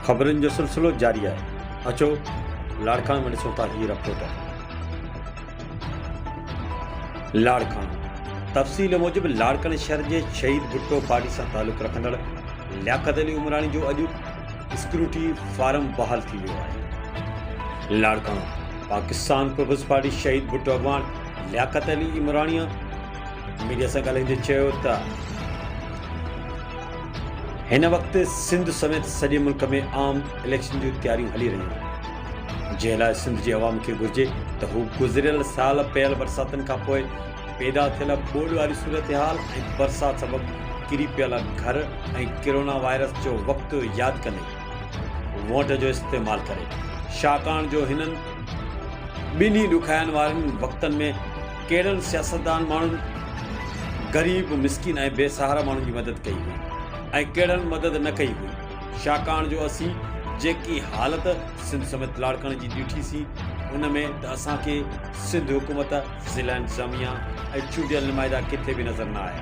ख़बरुनि जो सिलसिलो जारी है। अचो लाड़काणे में ॾिसूं था हीअ रिपोर्ट। लाड़काणो तफ़सील मूजिबि लाड़काणे शहर जे शहीद भुट्टो पार्टी सां तालुक़ रखंदड़ लियाक़त अली उमराणी जो अॼु स्क्रूटी फार्म बहाल थी वियो आहे। लाड़काणो पाकिस्तान पीपल्स पार्टी शहीद भुट्टो अॻवान लियाक़त अली उमराणीअ मीडिया सां ॻाल्हाईंदे चयो त हिन वक़्तु सिंध समेत सॼे मुल्क में आम इलेक्शन जूं तयारियूं हली रहियूं आहिनि, जंहिं लाइ सिंध जे अवाम खे घुरिजे त हू गुज़िरियल साल पयल बरसातुनि खां पोइ पैदा थियल ॿोॾि वारी सूरत हाल ऐं बरसाति सबबु किरी पियल घर ऐं कोरोना वायरस जो वक़्तु यादि कंदे वोट जो इस्तेमालु करे, छाकाणि जो हिननि ॿिन्ही ॾुखाइण वारनि वक़्तनि में कहिड़नि सियासतदान माण्हुनि ग़रीब मिसकिन ऐं बेसहारा माण्हुनि जी मदद कई हुई ऐं कहिड़नि मदद न कई हुई, छाकाणि जो असीं जेकी हालत सिंध समेत लाड़काणे जी ॾिठीसीं उन में त असांखे सिंध हुकूमत, ज़िला इंतिज़ामिया ऐं चूंडियल नुमाइंदा किथे बि नज़र न आया।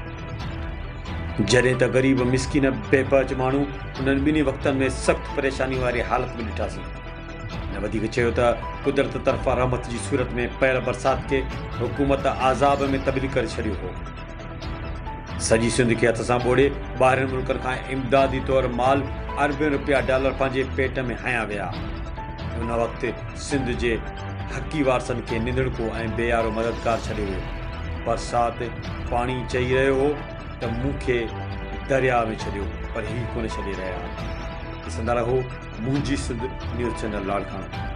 जॾहिं त ग़रीब मिसकिन बेपच माण्हू उन्हनि ॿिन्ही वक़्तनि में सख़्तु परेशानी वारी हालत में ॾिठासीं। हिन वधीक चयो त कुदरत तरफ़ां रहमत जी सूरत में पयल बरसाति खे हुकूमत आज़ाब में तब्दील करे छॾियो हो। सॼी सिंध खे हथ सां ॿोड़े ॿाहिरिनि मुल्कनि खां इमदादी तौरु माल अरबनि रुपया डॉलर पंहिंजे पेट में हया विया। उन वक़्तु सिंध जे हक़ी वारसनि खे निंदड़को ऐं बेयारो मददगार छॾियो वियो। बरसाति पाणी चई रहियो हो त मूंखे दरिया में छॾियो, पर ही कोन छॾे रहिया। ॾिसंदा रहो मुंहिंजी सिंध न्यूज़ चैनल लाड़काणो।